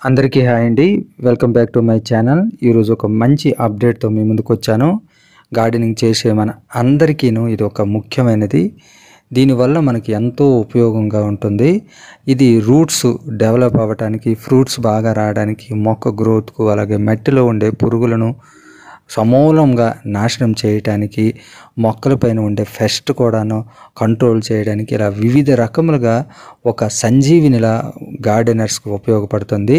అందరికీ హాయ్ అండి. Welcome back to my channel. ఈరోజు ఒక మంచి అప్డేట్తో మీ ముందుకు వచ్చాను. గార్డెనింగ్ చేసే మన అందరికీను ఇది ఒక ముఖ్యమైనది. దీనివల్ల మనకి ఎంతో ఉపయోగంగా ఉంటుంది. ఇది రూట్స్ డెవలప్ అవ్వడానికి, ఫ్రూట్స్ బాగా రావడానికి, మొక్క గ్రోత్కు, అలాగే మట్టిలో ఉండే పురుగులను సమూలంగా నాశనం చేయడానికి, మొక్కలపైన ఉండే పెస్ట్ కూడాను కంట్రోల్ చేయడానికి, ఇలా వివిధ రకములుగా ఒక సంజీవినిలా గార్డెనర్స్కి ఉపయోగపడుతుంది.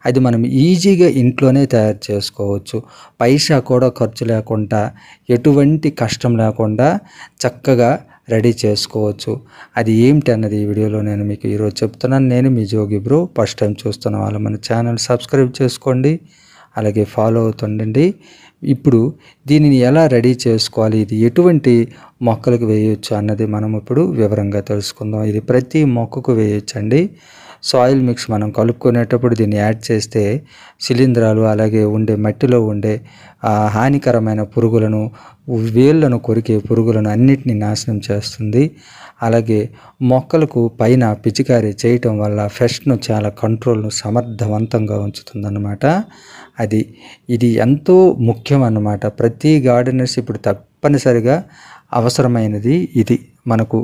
అది మనం ఈజీగా ఇంట్లోనే తయారు చేసుకోవచ్చు. పైసా కూడా ఖర్చు లేకుండా, ఎటువంటి కష్టం లేకుండా చక్కగా రెడీ చేసుకోవచ్చు. అది ఏమిటి అన్నది ఈ వీడియోలో నేను మీకు ఈరోజు చెప్తున్నాను. నేను మీ జోగి బ్రో. ఫస్ట్ టైం చూస్తున్న వాళ్ళు మన ఛానల్ సబ్స్క్రైబ్ చేసుకోండి, అలాగే ఫాలో అవుతుండండి. ఇప్పుడు దీనిని ఎలా రెడీ చేసుకోవాలి, ఇది ఎటువంటి మొక్కలకు వేయవచ్చు అన్నది మనం ఇప్పుడు వివరంగా తెలుసుకుందాం. ఇది ప్రతి మొక్కకు వేయొచ్చండి. సాయిల్ మిక్స్ మనం కలుపుకునేటప్పుడు దీన్ని యాడ్ చేస్తే శిలీంధ్రాలు, అలాగే ఉండే మట్టిలో ఉండే హానికరమైన పురుగులను, వేళ్ళను కొరికే పురుగులను అన్నిటినీ నాశనం చేస్తుంది. అలాగే మొక్కలకు పైన పిచికారీ చేయటం వల్ల పెస్ట్ను చాలా కంట్రోల్ను సమర్థవంతంగా ఉంచుతుందన్నమాట. ఇది ఎంతో ముఖ్యం అన్నమాట. ప్రతి గార్డెనర్స్ ఇప్పుడు తప్పనిసరిగా అవసరమైనది ఇది మనకు.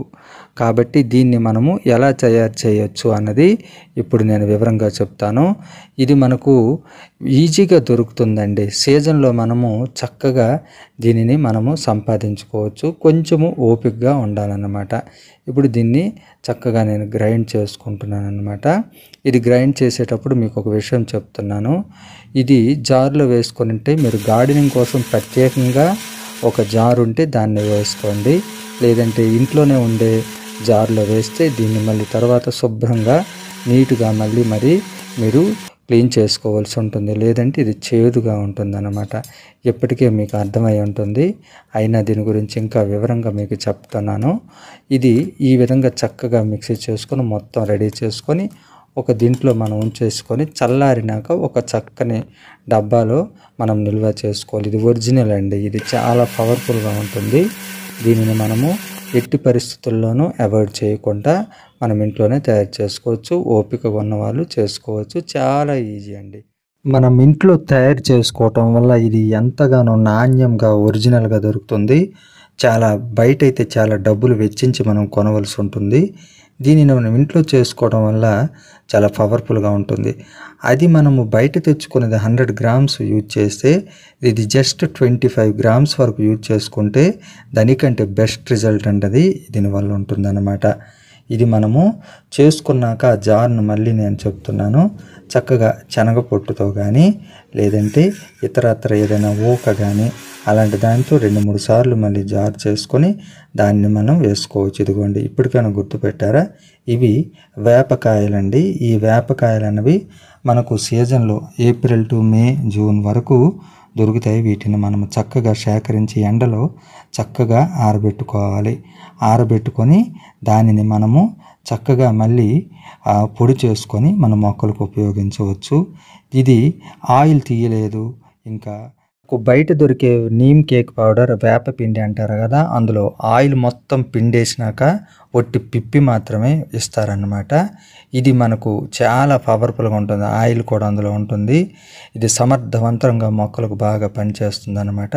కాబట్టి దీన్ని మనము ఎలా తయారు చేయొచ్చు అన్నది ఇప్పుడు నేను వివరంగా చెప్తాను. ఇది మనకు ఈజీగా దొరుకుతుందండి. సీజన్లో మనము చక్కగా దీనిని మనము సంపాదించుకోవచ్చు. కొంచెము ఓపికగా ఉండాలన్నమాట. ఇప్పుడు దీన్ని చక్కగా నేను గ్రైండ్ చేసుకుంటున్నాను అన్నమాట. ఇది గ్రైండ్ చేసేటప్పుడు మీకు ఒక విషయం చెప్తున్నాను. ఇది జార్లో వేసుకొని ఉంటే, మీరు గార్డెనింగ్ కోసం ప్రత్యేకంగా ఒక జార్ ఉంటే దాన్ని వేసుకోండి. లేదంటే ఇంట్లోనే ఉండే జార్లో వేస్తే దీన్ని మళ్ళీ తర్వాత శుభ్రంగా నీట్గా మళ్ళీ మీరు క్లీన్ చేసుకోవాల్సి ఉంటుంది. లేదంటే ఇది చేదుగా ఉంటుందన్నమాట. ఎప్పటికే మీకు అర్థమై ఉంటుంది. అయినా దీని గురించి ఇంకా వివరంగా మీకు చెప్తున్నాను. ఇది ఈ విధంగా చక్కగా మిక్సీ చేసుకొని మొత్తం రెడీ చేసుకొని ఒక దీంట్లో మనం ఉంచేసుకొని చల్లారినాక ఒక చక్కని డబ్బాలో మనం నిల్వ చేసుకోవాలి. ఇది ఒరిజినల్ అండి. ఇది చాలా పవర్ఫుల్గా ఉంటుంది. దీనిని మనము ఎట్టి పరిస్థితుల్లోనూ అవాయిడ్ చేయకుండా మనం ఇంట్లోనే తయారు చేసుకోవచ్చు. ఓపిక ఉన్నవాళ్ళు చేసుకోవచ్చు. చాలా ఈజీ అండి. మనం ఇంట్లో తయారు చేసుకోవటం వల్ల ఇది ఎంతగానో నాణ్యంగా ఒరిజినల్గా దొరుకుతుంది. బయట అయితే చాలా డబ్బులు వెచ్చించి మనం కొనవలసి ఉంటుంది. దీనిని మనం ఇంట్లో చేసుకోవడం వల్ల చాలా పవర్ఫుల్గా ఉంటుంది. అది మనము బయట తెచ్చుకునేది 100 గ్రామ్స్ యూజ్ చేస్తే, ఇది జస్ట్ 25 గ్రామ్స్ వరకు యూజ్ చేసుకుంటే దానికంటే బెస్ట్ రిజల్ట్ అంటది దీనివల్ల ఉంటుందన్నమాట. ఇది మనము చేసుకున్నాక ఆ జార్ను మళ్ళీ నేను చెప్తున్నాను, చక్కగా శనగ పొట్టుతో కానీ, లేదంటే ఇతరత్ర ఏదైనా ఊక కానీ అలాంటి దాంతో 2-3 సార్లు మళ్ళీ జార్ చేసుకొని దాన్ని మనం వేసుకోవచ్చు. ఇదిగోండి, ఇప్పటికైనా గుర్తుపెట్టారా? ఇవి వేపకాయలండి. ఈ వేపకాయలు అన్నవి మనకు సీజన్లో ఏప్రిల్ టు మే, జూన్ వరకు దొరుకుతాయి. వీటిని మనం చక్కగా సేకరించి ఎండలో చక్కగా ఆరబెట్టుకోవాలి. ఆరబెట్టుకొని దానిని మనము చక్కగా మళ్ళీ పొడి చేసుకొని మన మొక్కలకు ఉపయోగించవచ్చు. ఇది ఆయిల్ తీయలేదు. ఇంకా బయట దొరికే నీమ్ కేక్ పౌడర్, వేప పిండి అంటారు కదా, అందులో ఆయిల్ మొత్తం పిండేసినాక ఒట్టి పిప్పి మాత్రమే ఇస్తారన్నమాట. ఇది మనకు చాలా పవర్ఫుల్గా ఉంటుంది. ఆయిల్ కూడా అందులో ఉంటుంది. ఇది సమర్థవంతంగా మొక్కలకు బాగా పనిచేస్తుంది అన్నమాట.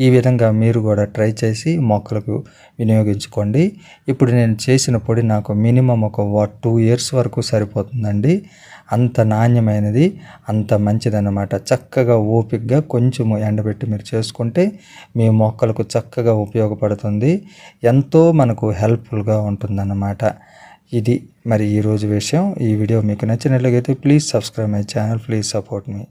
ఈ విధంగా మీరు కూడా ట్రై చేసి మొక్కలకు వినియోగించుకోండి. ఇప్పుడు నేను చేసిన పొడి నాకు మినిమం ఒక 2 years వరకు సరిపోతుందండి. అంత నాణ్యమైనది, అంత మంచిదన్నమాట. చక్కగా ఓపికగా కొంచెము ఎండబెట్టి మీరు చేసుకుంటే మీ మొక్కలకు చక్కగా ఉపయోగపడుతుంది. ఎంతో మనకు హెల్ప్ఫుల్గా ఉంటుందన్నమాట. ఇది మరి ఈరోజు విషయం. ఈ వీడియో మీకు నచ్చినట్లయితే please subscribe my channel, please support me.